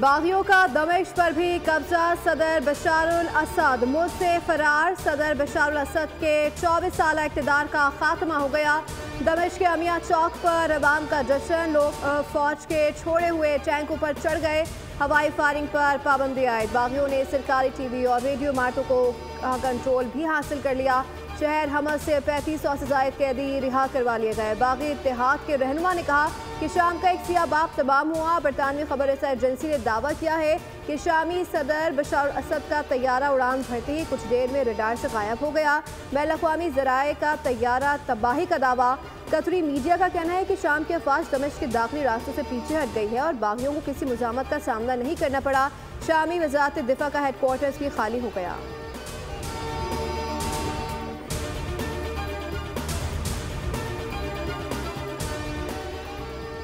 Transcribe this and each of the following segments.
बागियों का दमिश्क पर भी कब्जा। सदर बशारुल असद मुल्क से फरार। सदर बशारुल असद के 24 साल इक़्तिदार का खात्मा हो गया। दमिश्क के अमिया चौक पर अवाम का जश्न। लोग फौज के छोड़े हुए टैंकों पर चढ़ गए। हवाई फायरिंग पर पाबंदी आयद। बागियों ने सरकारी टीवी और रेडियो मार्टों को कंट्रोल भी हासिल कर लिया। शहर हमल से 3500 से ज़ायद कैदी रिहा करवा लिए गए। बागी इत्तेहाद के रहनुमा ने कहा कि शाम का एक सियाबाब तमाम हुआ। बरतानवी खबर रसा एजेंसी ने दावा किया है कि शामी सदर बशारुल असद का तैयारा उड़ान भरते ही कुछ देर में रडार से गायब हो गया। बैनुल-अक़वामी ज़राए का तैयारा तबाही का दावा। कतरी मीडिया का कहना है कि शाम की अफवाज दमिश्क के दाखिली रास्तों से पीछे हट गई है और बागियों को किसी मुज़ाहमत का सामना नहीं करना पड़ा। शामी वज़ारत दिफा का हेडक्वार्टर्स भी खाली हो गया।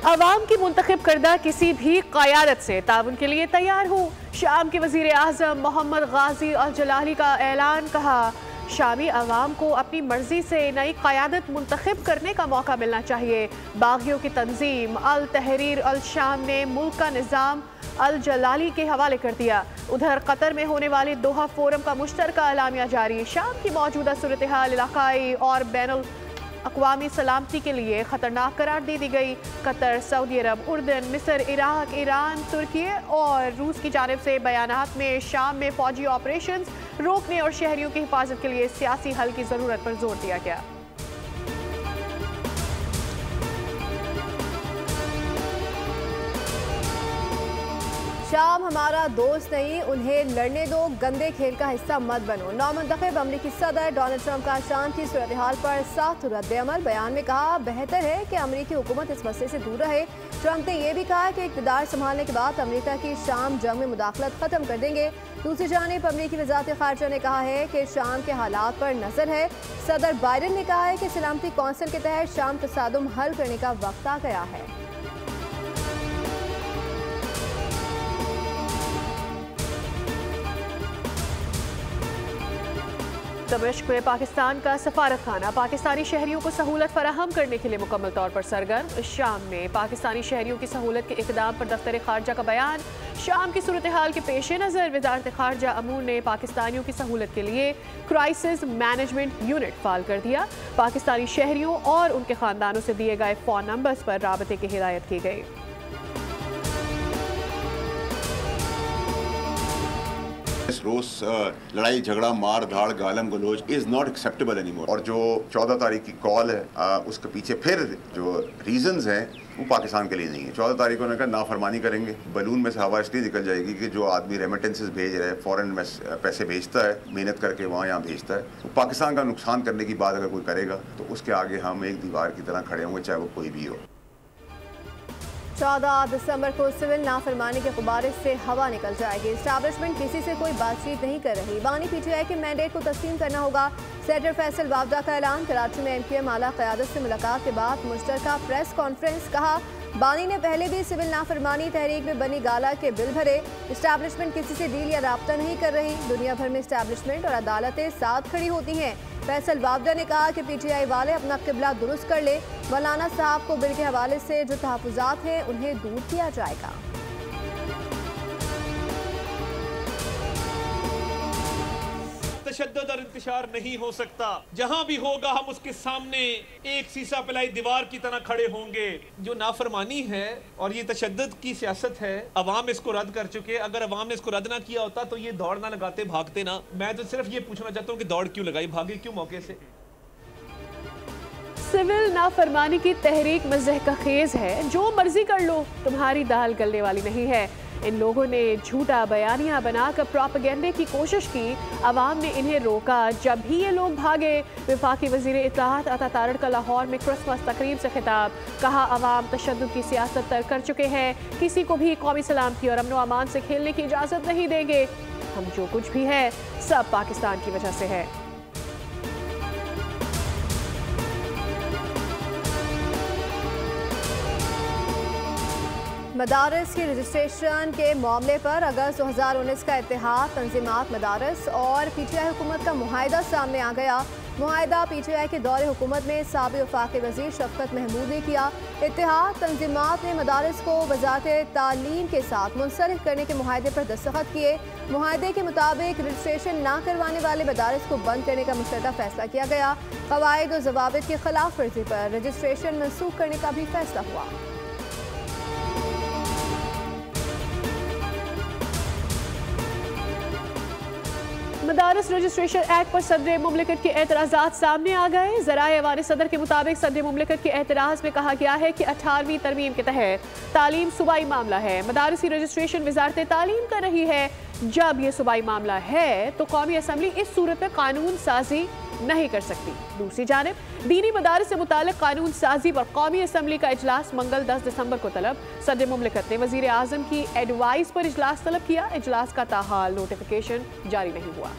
अवाम की मुंतखब करदा किसी भी क़यादत से ताउन के लिए तैयार हूँ। शाम के वज़ीर आज़म मोहम्मद गाजी अल जलाली का ऐलान। कहा शामी अवाम को अपनी मर्जी से नई क़यादत मुंतखब करने का मौका मिलना चाहिए। बागियों की तंजीम अल तहरीर अल शाम ने मुल्क का निज़ाम अल जलाली के हवाले कर दिया। उधर कतर में होने वाले दोहा फोरम का मुश्तरका एलामिया जारी। शाम की मौजूदा सूरत हाल इलाकाई और बैनुल अक़वामी सलामती के लिए ख़तरनाक करार दे दी गई। कतर, सऊदी अरब, उर्दन, मिस्र, इराक, ईरान, तुर्की और रूस की जानिब से बयानात में शाम में फ़ौजी ऑपरेशंस रोकने और शहरियों की हिफाजत के लिए सियासी हल की ज़रूरत पर जोर दिया गया। शाम हमारा दोस्त नहीं, उन्हें लड़ने दो, गंदे खेल का हिस्सा मत बनो। नौमुंतखब अमरीकी सदर डोनाल्ड ट्रंप का शाम की सूरत हाल पर सख्त रद्द-ए-अमल। बयान में कहा बेहतर है कि अमरीकी हुकूमत इस मसले से दूर रहे। ट्रंप ने यह भी कहा कि इक़्तिदार संभालने के बाद अमरीका की शाम जंग में मुदाखलत ख़त्म कर देंगे। दूसरी जानिब अमरीकी वज़ारत ख़ारिजा ने कहा है कि शाम के हालात पर नज़र है। सदर बाइडन ने कहा है कि सलामती कौंसिल के तहत शाम तसादुम हल करने का वक्त आ गया है। दमिश्क में पाकिस्तान का सफारत खाना पाकिस्तानी शहरियों को सहूलत फराहम करने के लिए मुकम्मल तौर पर सरगर्म। शाम में पाकिस्तानी शहरियों की सहूलत के इक़दाम पर दफ्तर खारजा का बयान। शाम की सूरत हाल के पेश नज़र वज़ारत खारजा अमूर ने पाकिस्तानियों की सहूलत के लिए क्राइसिस मैनेजमेंट यूनिट फाल कर दिया। पाकिस्तानी शहरियों और उनके ख़ानदानों से दिए गए फ़ोन नंबर्स पर राबते की हिदायत की गई। रोज लड़ाई झगड़ा मार धाड़ गालम गलोच is not acceptable any more. और जो 14 तारीख की कॉल है उसके पीछे फिर जो रीजंस हैं वो पाकिस्तान के लिए नहीं है। 14 तारीख को उन्होंने कहा नाफरमानी करेंगे। बलून में से हवा इसलिए निकल जाएगी कि जो आदमी रेमिटेंसेस भेज रहा है, फॉरेन में पैसे भेजता है, मेहनत करके वहाँ यहाँ भेजता है, वो पाकिस्तान का नुकसान करने की बात अगर कोई करेगा तो उसके आगे हम एक दीवार की तरह खड़े होंगे, चाहे वो कोई भी हो। 14 दिसंबर को सिविल नाफरमानी के गुब्बारे से हवा निकल जाएगी। एस्टैब्लिशमेंट किसी से कोई बातचीत नहीं कर रही। बानी पीटीआई के मैंडेट को तस्लीम करना होगा। सेनेटर फैसल वावदा का ऐलान। कराची में एमक्यूएम आला क़यादत से मुलाकात के बाद मुश्तरका प्रेस कॉन्फ्रेंस। कहा बानी ने पहले भी सिविल नाफरमानी तहरीक में बनी गाला के बिल भरे। एस्टैब्लिशमेंट किसी से डील या राब्ता नहीं कर रही। दुनिया भर में एस्टैब्लिशमेंट और अदालतें साथ खड़ी होती हैं। फैसल वावदा ने कहा कि पीटीआई वाले अपना किबला दुरुस्त कर ले। मौलाना साहब को बिल के हवाले से जो तहफ़्फ़ुज़ात हैं उन्हें दूर किया जाएगा। तशद्दुद और इंतशार नहीं हो सकता। जहां भी होगा हम उसके सामने एक सीसा पिलाई दीवार की तरह खड़े होंगे। जो नाफरमानी है और ये तशद्दुद की सियासत है, अवाम इसको रद्द कर चुके। अगर अवाम ने इसको रद्द ना किया होता तो ये दौड़ ना लगाते, भागते ना। मैं तो सिर्फ ये पूछना चाहता हूँ कि दौड़ क्यों लगाई, भागे क्यों मौके से। सिविल नाफरमानी की तहरीक मज़ह का खेज है। जो मर्जी कर लो, तुम्हारी दाल गलने वाली नहीं है। इन लोगों ने झूठा बयानिया बनाकर प्रोपेगेंडे की कोशिश की। अवाम ने इन्हें रोका। जब भी ये लोग भागे, वफाकी वज़ीर इत्तलाआत अता तारड़ का लाहौर में क्रिसमस तकरीब से खिताब। कहा अवाम तशद्दुद की सियासत तर्क कर चुके हैं। किसी को भी कौमी सलामती और अमन व अमान से खेलने की इजाज़त नहीं देंगे। हम जो कुछ भी है सब पाकिस्तान की वजह से है। मदारस के रजिस्ट्रेशन के मामले पर अगस्त 2019 का इत्तेहाद तंजीमात मदारस और पीटीआई हुकूमत का मुआहिदा सामने आ गया। मुआहिदा PTI के दौरे हुकूमत में साबिक़ वफाकी वज़ीर शफकत महमूद ने किया। इत्तेहाद तंजीमात ने मदारिस को वज़ारत तालीम के साथ मुंसलिक करने के मुआहिदे पर दस्तखत किए। मुआहिदे के मुताबिक रजिस्ट्रेशन न करवाने वाले मदारिस को बंद करने का मुश्तरदा फैसला किया गया। क़वाइद और ज़वाबित की खिलाफ वर्जी पर रजिस्ट्रेशन मनसूख करने का भी फैसला हुआ। मदारस रजिस्ट्रेशन एक्ट पर सदर मुमलिकत के एतराज़ात सामने आ गए। ज़राए अवान सदर के मुताबिक सदर मुमलिकत के एतराज़ में कहा गया है कि 18वीं तरमीम के तहत तालीम सूबाई मामला है। मदारस की रजिस्ट्रेशन वज़ारत तालीम कर रही है। जब यह सूबाई मामला है तो कौमी असम्बली इस सूरत में कानून साजी नहीं कर सकती। दूसरी जानिब दीनी मदारस से मुताल्लिक़ कानून साजी पर कौमी असम्बली का इजलास मंगल 10 दिसंबर को तलब। सदर मुमलिकत ने वज़ीर आज़म की एडवाइस पर इजलास तलब किया। इजलास का ताहाल नोटिफिकेशन जारी नहीं हुआ।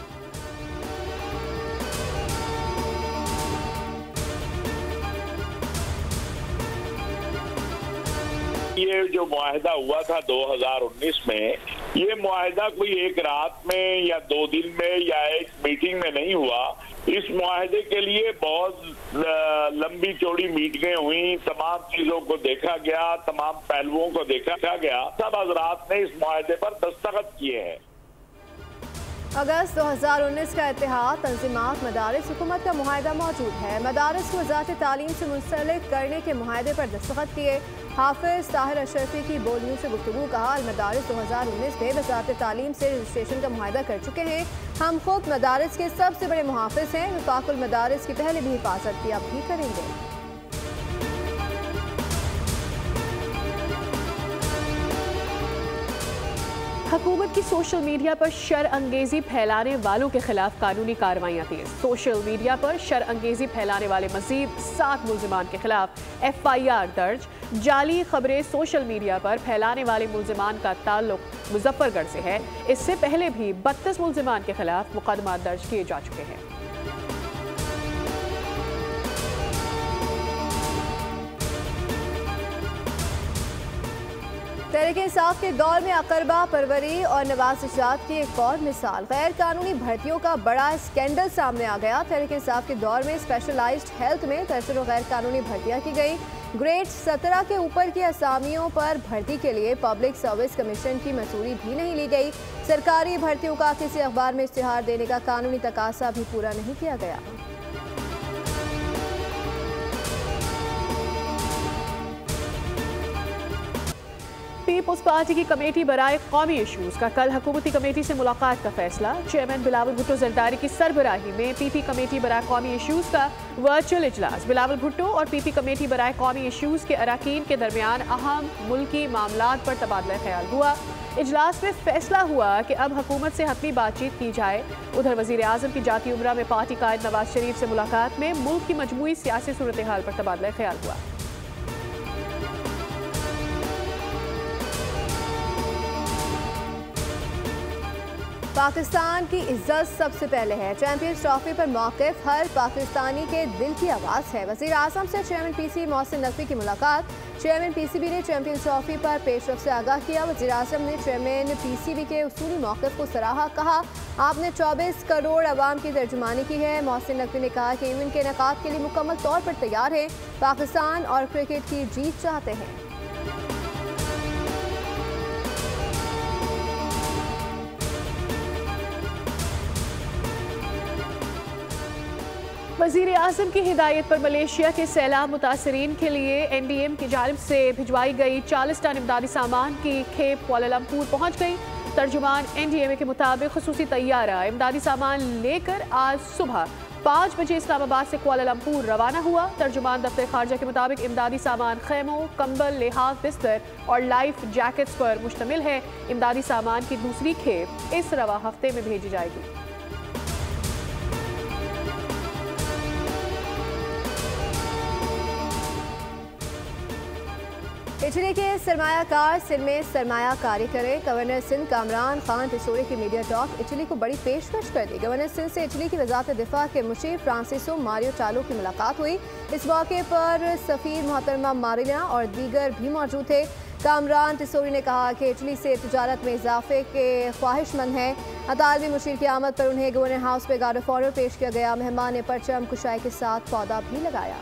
ये जो मुआहिदा हुआ था 2019 में, ये मुआहिदा कोई एक रात में या 2 दिन में या एक मीटिंग में नहीं हुआ। इस मुआहिदे के लिए बहुत लंबी चौड़ी मीटिंगें हुई, तमाम चीजों को देखा गया, तमाम पहलुओं को देखा गया। सब हजरात ने इस मुआहिदे पर दस्तखत किए हैं। अगस्त 2019 का इत्तेहाद तंजीमात मदारिस हुकूमत का मुआहिदा मौजूद है। मदारिस को वज़ारत तालीम से मुंसलिक करने के मुआहिदे पर दस्तखत किए। हाफिज ताहिर अशरफी की बोलियों से गुफ्तगू कहा, मदारिस 2019 में वज़ारत तालीम से रजिस्ट्रेशन का मुआहिदा कर चुके हैं। हम खुद मदारिस के सबसे बड़े मुहाफिज हैं। वफाकुल मदारिस की पहले भी हिफाजत की, अब भी करेंगे। हुकूमत की सोशल मीडिया पर शर अंगेजी फैलाने वालों के खिलाफ कानूनी कार्रवाइयाँ तेज। सोशल मीडिया पर शर अंगेजी फैलाने वाले मजीद 7 मुल्जिमान के खिलाफ FIR दर्ज। जाली खबरें सोशल मीडिया पर फैलाने वाले मुल्जिमान का ताल्लुक मुजफ्फरगढ़ से है। इससे पहले भी 32 मुल्जिमान के खिलाफ मुकदमा दर्ज किए जा चुके हैं। तहरीक इंसाफ के दौर में अकरबा परवरी और नवाज़िशात की एक और मिसाल। गैर कानूनी भर्तियों का बड़ा स्कैंडल सामने आ गया। तहरीक इंसाफ के दौर में स्पेशलाइज्ड हेल्थ में दर्जनों गैर कानूनी भर्तियां की गई। ग्रेड 17 के ऊपर की असामियों पर भर्ती के लिए पब्लिक सर्विस कमीशन की मंजूरी भी नहीं ली गई। सरकारी भर्तियों का किसी अखबार में इश्तिहार देने का कानूनी तकाजा भी पूरा नहीं किया गया। पीपुल्स पार्टी की कमेटी बराए कौमी इशूज का कल हुकूमती कमेटी से मुलाकात का फैसला। चेयरमैन बिलावल भुट्टो जरदारी की सरबराही में PP कमेटी बराए कौमी इशूज का वर्चुअल इजलास। बिलावल भुट्टो और PP कमेटी बराए कौमी इशूज के अरकान के दरमियान अहम मुल्की मामलात पर तबादला ख्याल हुआ। इजलास में फैसला हुआ कि अब हुकूमत से हतमी बातचीत की जाए। उधर वज़ीर आज़म की जाती उमरा में पार्टी कायद नवाज शरीफ से मुलाकात में मुल्क की मजमूई सियासी सूरत हाल पर तबादला ख्याल हुआ। पाकिस्तान की इज्जत सबसे पहले है। चैंपियंस ट्रॉफी पर मौक़िफ़ हर पाकिस्तानी के दिल की आवाज़ है। वज़ीर आज़म से चेयरमैन PCB मोहसिन नकवी की मुलाकात। चेयरमैन PCB ने चैंपियंस ट्रॉफी पर पेशरफ से आगाह किया। वज़ीर आज़म ने चेयरमैन PCB के उसूली मौक़िफ़ को सराहा। कहा, आपने 24 करोड़ अवाम की तर्जुमानी की है। मोहसिन नकवी ने कहा कि इवेंट के इनेकाद के लिए मुकम्मल तौर पर तैयार है। पाकिस्तान और क्रिकेट की जीत चाहते हैं। वज़ीर आज़म की हिदायत पर मलेशिया के सैलाब मुतासरीन के लिए NDM की जानिब से भिजवाई गई 40 टन इमदादी सामान की खेप कुआलालंपुर पहुँच गई। तर्जुमान NDMA के मुताबिक खुसूसी तैयारा इमदादी सामान लेकर आज सुबह 5 बजे इस्लामाबाद से कुआलालंपुर रवाना हुआ। तर्जुमान दफ्तर खारजा के मुताबिक इमदादी सामान खैमों, कंबल, लिहाज, बिस्तर और लाइफ जैकेट्स पर मुश्तमिल है। इमदादी सामान की दूसरी खेप इस रवा हफ्ते में भेजी जाएगी। इटली के सरमायाकार सिंध में सरमायाकारी करें। गवर्नर सिंध कामरान खान तिसोरी की मीडिया टॉक इटली को बड़ी पेशकश कर दी। गवर्नर सिंध से इटली की वजारत दिफा के मुशीर फ्रांसिसो मारियो टालो की मुलाकात हुई। इस मौके पर सफीर मोहतरमा मारिना और दीगर भी मौजूद थे। कामरान तिसोरी ने कहा कि इटली से तिजारत में इजाफे के ख्वाहिशमंद हैं। अतालवी मुशीर की आमद पर उन्हें गवर्नर हाउस में गार्ड ऑफ ऑनर पेश किया गया। मेहमान ने परचम कुशाई के साथ पौधा भी लगाया।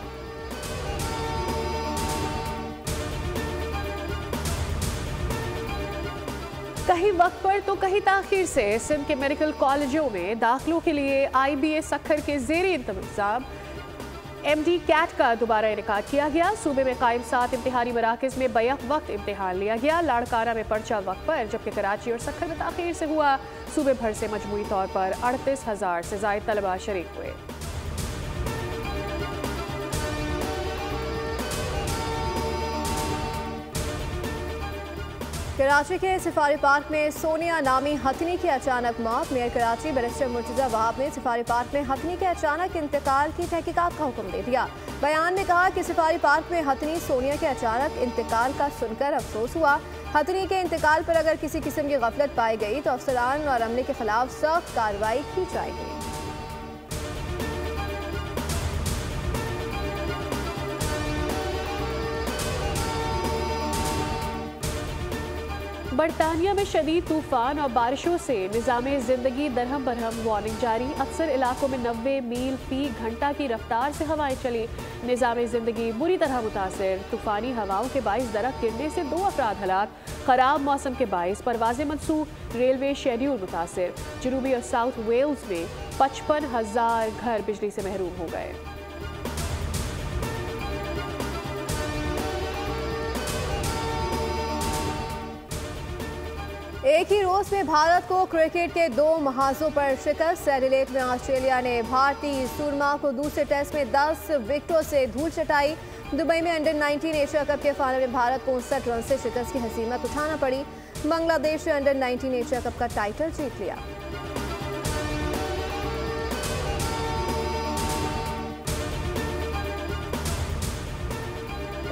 कहीं वक्त पर तो कहीं ताखीर से सिंध के मेडिकल कॉलेजों में दाखिलों के लिए IBA सखर के ज़ेरे इंतज़ाम MD कैट का दोबारा इनेकाद किया गया। सूबे में कायम 7 इम्तिहानी मराकज़ में बैक वक्त इम्तिहान लिया गया। लाड़काना में पर्चा वक्त पर, जबकि कराची और सखर में ताखीर से हुआ। सूबे भर से मजमूई तौर पर 38,000 से ज़ायद तलबा शरीक हुए। कराची के सिफारी पार्क में सोनिया नामी हथनी की अचानक मौत। मेयर कराची बैरिस्टर मुर्तजा वहाब ने सिफारी पार्क में हथनी के अचानक इंतकाल की तहकीकात का हुक्म दे दिया। बयान में कहा कि सिफारी पार्क में हथनी सोनिया के अचानक इंतकाल का सुनकर अफसोस हुआ। हथनी के इंतकाल पर अगर किसी किस्म की गफलत पाई गई तो अफसरान और अमले के खिलाफ सख्त कार्रवाई की जाएगी। बरतानिया में शदीद तूफान और बारिशों से निज़ामे ज़िंदगी दरहम बरहम। वार्निंग जारी। अक्सर इलाकों में 90 मील फी घंटा की रफ्तार से हवाएं चली। निज़ामे ज़िंदगी बुरी तरह मुतासिर। तूफ़ानी हवाओं के बाइस दरख्त गिरने से 2 अफराद हलाक। ख़राब मौसम के बाइस परवाज़ें मनसूख। रेलवे शेड्यूल मुतासिर। जनूबी और साउथ वेल्स में 55,000 घर बिजली से महरूम हो गए। एक ही रोज में भारत को क्रिकेट के 2 महाजों पर शिकस्त। एडिलेड में ऑस्ट्रेलिया ने भारतीय सूरमा को दूसरे टेस्ट में 10 विकेटों से धूल चटाई। दुबई में अंडर 19 एशिया कप के फाइनल में भारत को 59 रन से शिकस्त की हसीमत उठाना पड़ी। बांग्लादेश ने अंडर 19 एशिया कप का टाइटल जीत लिया।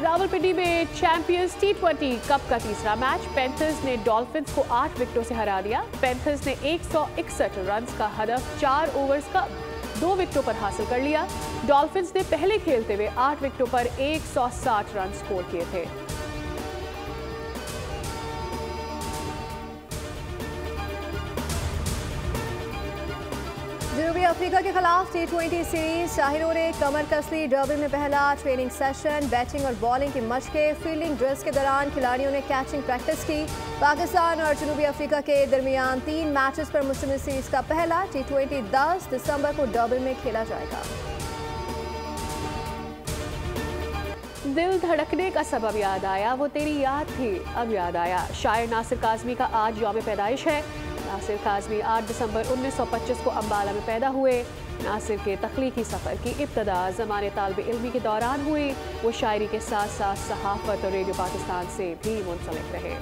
रावलपिंडी में चैंपियंस T20 कप का तीसरा मैच। पैंथर्स ने डॉल्फिन्स को 8 विकेटों से हरा दिया। पैंथर्स ने 161 रन का हदफ 4 ओवर्स का 2 विकेटों पर हासिल कर लिया। डॉल्फिन्स ने पहले खेलते हुए 8 विकेटों पर 160 रन स्कोर किए थे। जनूबी अफ्रीका के खिलाफ T20 सीरीज। शाहिरों ने कमर कसली। डर्बन में पहला ट्रेनिंग सेशन। बैटिंग और बॉलिंग की मशकें। फील्डिंग ड्रिल्स के दौरान खिलाड़ियों ने कैचिंग प्रैक्टिस की। पाकिस्तान और जनूबी अफ्रीका के दरमियान 3 मैचेस पर मुश्तमिल सीरीज का पहला T20 10 दिसंबर को डर्बन में खेला जाएगा। दिल धड़कने का सबब याद आया, वो तेरी याद थी अब याद आया। शायर नासिर काज़मी का आज यौम पैदाइश है। नासिर काज़मी 8 दिसंबर 1925 को अम्बाला में पैदा हुए। नासिर के तख्लीकी सफ़र की इब्तदा ज़माने तालिब इल्मी के दौरान हुई। वो शायरी के साथ साथ सहाफ़त और रेडियो पाकिस्तान से भी मुंसलिक रहे।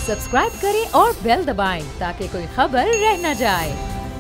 सब्सक्राइब करें और बेल दबाएं ताकि कोई खबर रह न जाए।